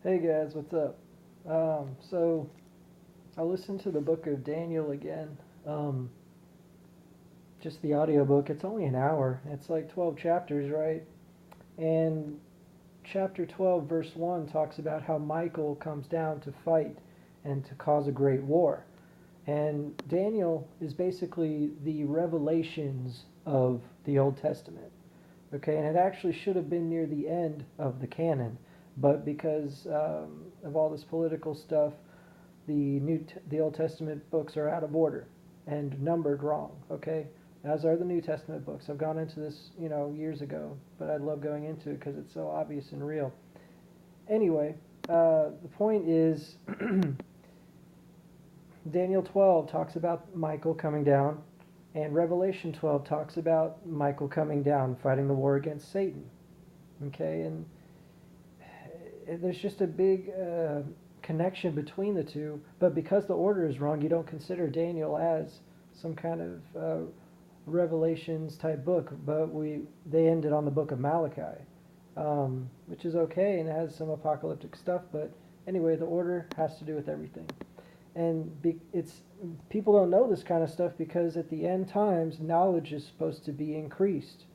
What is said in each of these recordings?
Hey guys, what's up? So I listened to the book of Daniel again. Um, just the audiobook. It's only an hour. It's like 12 chapters, right? And chapter 12, verse 1 talks about how Michael comes down to fight and to cause a great war. And Daniel is basically the revelations of the Old Testament. Okay, and it actually should have been near the end of the canon, but because of all this political stuff, the Old Testament books are out of order and numbered wrong. Okay, as are the New Testament books. I've gone into this, years ago, but I love going into it because it's so obvious and real. Anyway, the point is, Daniel 12 talks about Michael coming down, and Revelation 12 talks about Michael coming down, fighting the war against Satan. Okay, and there's just a big connection between the two, but because the order is wrong, you don't consider Daniel as some kind of Revelations type book, but they ended on the book of Malachi, which is okay and it has some apocalyptic stuff, but anyway, the order has to do with everything. And it's people don't know this kind of stuff because at the end times, knowledge is supposed to be increased.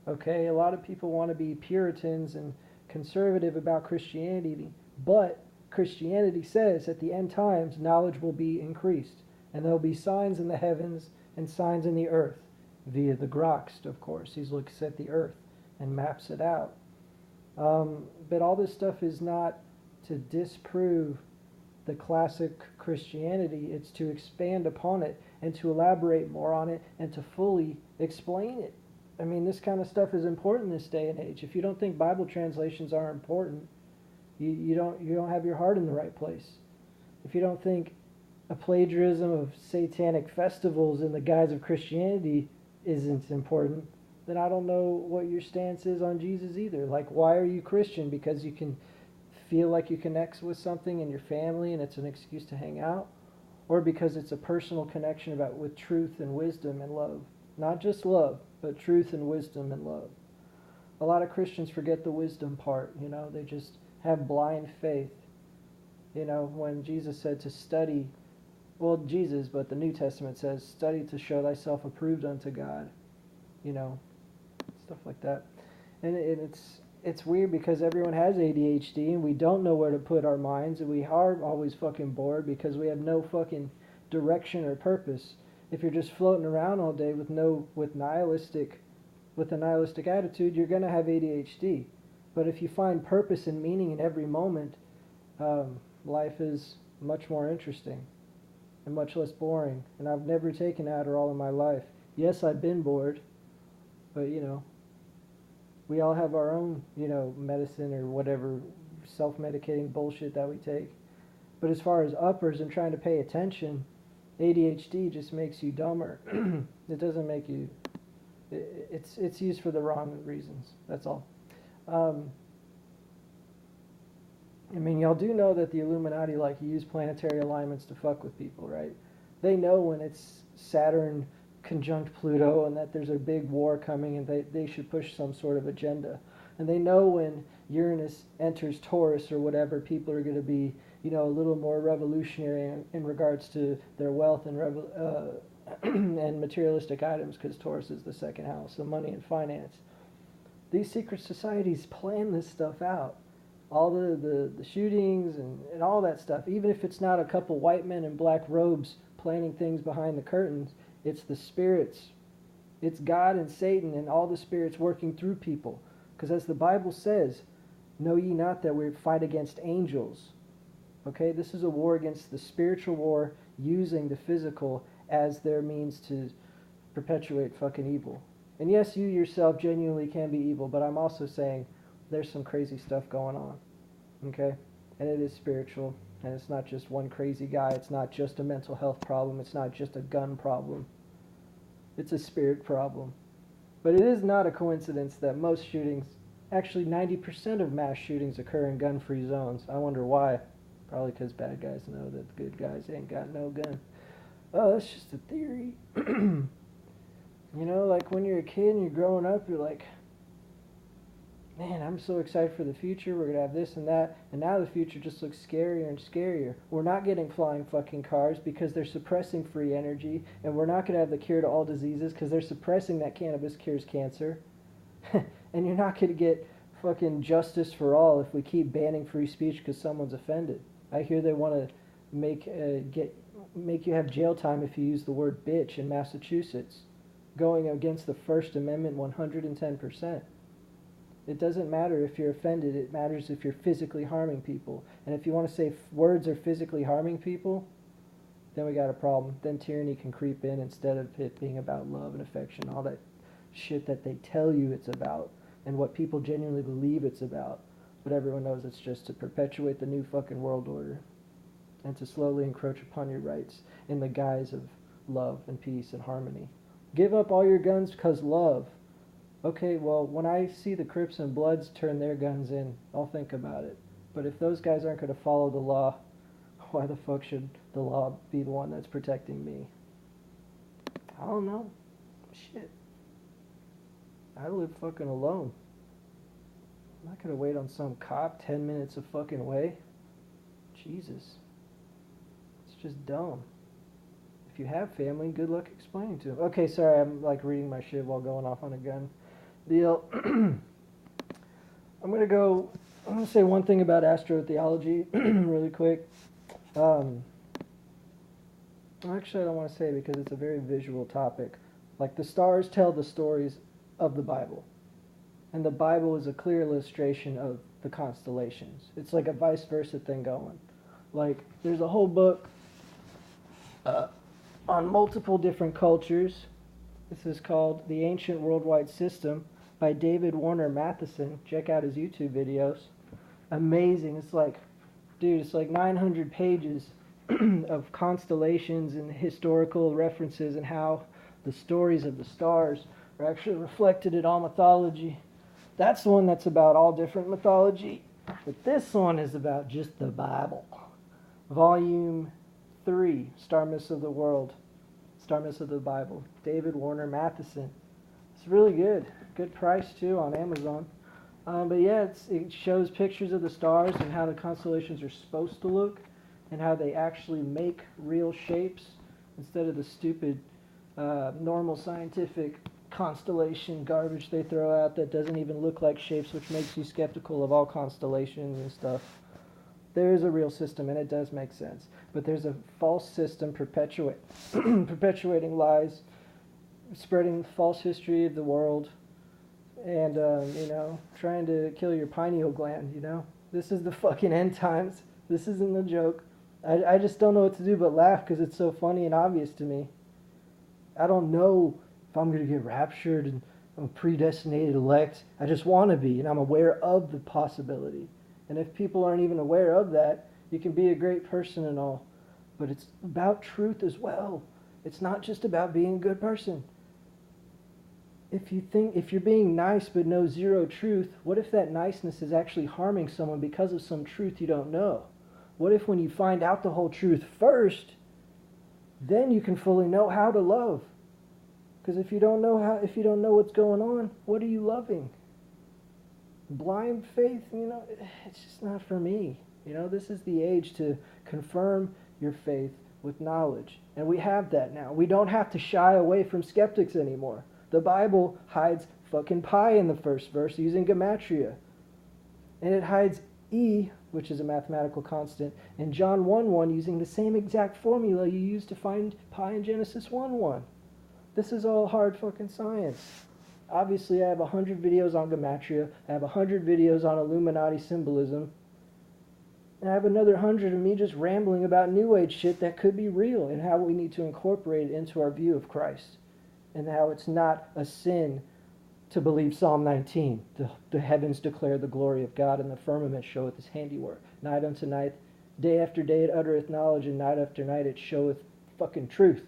Okay, a lot of people want to be Puritans and conservative about Christianity, but Christianity says at the end times, knowledge will be increased, and there'll be signs in the heavens and signs in the earth via the Groxt, of course. He looks at the earth and maps it out. But all this stuff is not to disprove the classic Christianity. It's to expand upon it and to elaborate more on it and to fully explain it. I mean, this kind of stuff is important in this day and age. If you don't think Bible translations are important, you don't have your heart in the right place. If you don't think a plagiarism of satanic festivals in the guise of Christianity isn't important, then I don't know what your stance is on Jesus either. Like, why are you Christian? Because you can feel like you connect with something in your family and it's an excuse to hang out, or because it's a personal connection with truth and wisdom and love. Not just love, but truth and wisdom and love. A lot of Christians forget the wisdom part, they just have blind faith. When Jesus said to study, well, Jesus, but the New Testament says, study to show thyself approved unto God, you know, stuff like that. And it's weird because everyone has ADHD and we don't know where to put our minds and we are always fucking bored because we have no fucking direction or purpose. If you're just floating around all day with a nihilistic attitude, you're gonna have ADHD. But if you find purpose and meaning in every moment, life is much more interesting and much less boring. And I've never taken Adderall in my life. Yes, I've been bored, but we all have our own, medicine or whatever self-medicating bullshit that we take. But as far as uppers and trying to pay attention, ADHD just makes you dumber. It doesn't make you. It's used for the wrong reasons. That's all. Um, I mean, y'all do know that the Illuminati use planetary alignments to fuck with people, right? They know when it's Saturn conjunct Pluto and that there's a big war coming and they should push some sort of agenda. And they know when Uranus enters Taurus or whatever, people are going to be, a little more revolutionary in regards to their wealth and and materialistic items because Taurus is the second house, so money and finance. These secret societies plan this stuff out. All the shootings and all that stuff, even if it's not a couple white men in black robes planning things behind the curtains, it's the spirits. It's God and Satan and all the spirits working through people. Because as the Bible says, know ye not that we fight against angels. Okay, this is a war against the spiritual war using the physical as their means to perpetuate fucking evil. And yes, you yourself genuinely can be evil, but I'm also saying there's some crazy stuff going on. Okay? And it is spiritual. And it's not just one crazy guy. It's not just a mental health problem. It's not just a gun problem. It's a spirit problem. But it is not a coincidence that most shootings, actually 90% of mass shootings occur in gun-free zones. I wonder why. Probably because bad guys know that the good guys ain't got no gun. Oh, that's just a theory. Like when you're a kid and you're growing up, you're like, man, I'm so excited for the future. We're going to have this and that. And now the future just looks scarier and scarier. We're not getting flying fucking cars because they're suppressing free energy. And we're not going to have the cure to all diseases because they're suppressing that cannabis cures cancer. And you're not going to get fucking justice for all if we keep banning free speech because someone's offended. I hear they want to make you have jail time if you use the word bitch in Massachusetts, going against the First Amendment 110%. It doesn't matter if you're offended, it matters if you're physically harming people. And if you want to say words are physically harming people, then we got a problem. Then tyranny can creep in instead of it being about love and affection, all that shit that they tell you it's about, and what people genuinely believe it's about. But everyone knows it's just to perpetuate the new fucking world order and to slowly encroach upon your rights in the guise of love and peace and harmony. Give up all your guns because love. Okay, well, when I see the Crips and Bloods turn their guns in, I'll think about it. But if those guys aren't going to follow the law, why the fuck should the law be the one that's protecting me? I don't know. Shit. I live fucking alone. I'm not going to wait on some cop 10 minutes a fucking way. Jesus. It's just dumb. If you have family, good luck explaining to them. Okay, sorry, I'm like reading my shit while going off on a gun deal. I'm going to say one thing about astrotheology really quick. Actually, I don't want to say it because it's a very visual topic. Like, the stars tell the stories of the Bible. And the Bible is a clear illustration of the constellations. It's like a vice versa thing going. Like, there's a whole book on multiple different cultures. This is called The Ancient Worldwide System by David Warner Matheson. Check out his YouTube videos. Amazing. It's like, dude, it's like 900 pages of constellations and historical references and how the stories of the stars are actually reflected in all mythology. That's the one that's about all different mythology. But this one is about just the Bible. Volume 3, Star Myths of the World. Star Myths of the Bible. David Warner Matheson. It's really good. Good price too on Amazon. But yeah, it shows pictures of the stars and how the constellations are supposed to look and how they actually make real shapes instead of the stupid normal scientific constellation garbage they throw out that doesn't even look like shapes, which makes you skeptical of all constellations and stuff. There is a real system and it does make sense, but there's a false system perpetuating lies, spreading false history of the world, and trying to kill your pineal gland. This is the fucking end times. This isn't a joke. I just don't know what to do but laugh because it's so funny and obvious to me. I don't know if I'm going to get raptured and I'm a predestinated elect. I just want to be, and I'm aware of the possibility. And if people aren't even aware of that, you can be a great person and all. But it's about truth as well. It's not just about being a good person. If you're being nice but know zero truth, what if that niceness is actually harming someone because of some truth you don't know? What if when you find out the whole truth first, then you can fully know how to love? Because if you don't know what's going on, what are you loving? Blind faith, it's just not for me. This is the age to confirm your faith with knowledge. And we have that now. We don't have to shy away from skeptics anymore. The Bible hides fucking pi in the first verse using gematria. And it hides E, which is a mathematical constant, in John 1:1 using the same exact formula you used to find pi in Genesis 1:1. This is all hard fucking science. Obviously, I have 100 videos on gematria. I have 100 videos on Illuminati symbolism. And I have another 100 of me just rambling about New Age shit that could be real and how we need to incorporate it into our view of Christ. And how it's not a sin to believe Psalm 19. The heavens declare the glory of God, and the firmament showeth his handiwork. Night unto night, day after day it uttereth knowledge, and night after night it showeth fucking truth.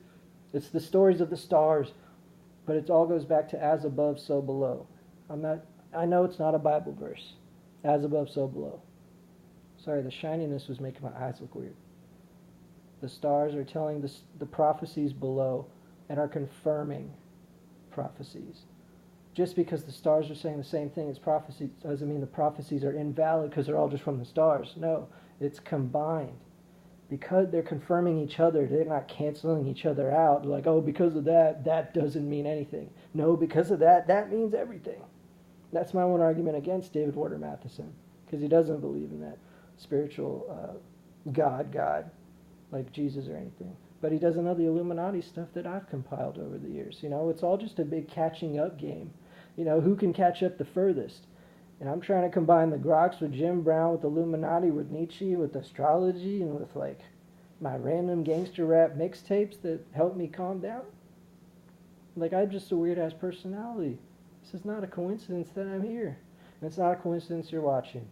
It's the stories of the stars, but it all goes back to as above, so below. I know it's not a Bible verse. As above, so below. Sorry, the shininess was making my eyes look weird. The stars are telling the prophecies below and are confirming prophecies. Just because the stars are saying the same thing as prophecy doesn't mean the prophecies are invalid because they're all just from the stars. No, it's combined. Because they're confirming each other, they're not canceling each other out. Like, oh, because of that, that doesn't mean anything. No, because of that, that means everything. That's my one argument against David Warder Matheson, because he doesn't believe in that spiritual God, like Jesus or anything. But he doesn't know the Illuminati stuff that I've compiled over the years. It's all just a big catching up game. Who can catch up the furthest? And I'm trying to combine the Groks with Jim Brown, with Illuminati, with Nietzsche, with astrology, and with like my random gangster rap mixtapes that help me calm down. Like, I'm just a weird ass personality. This is not a coincidence that I'm here. And it's not a coincidence you're watching.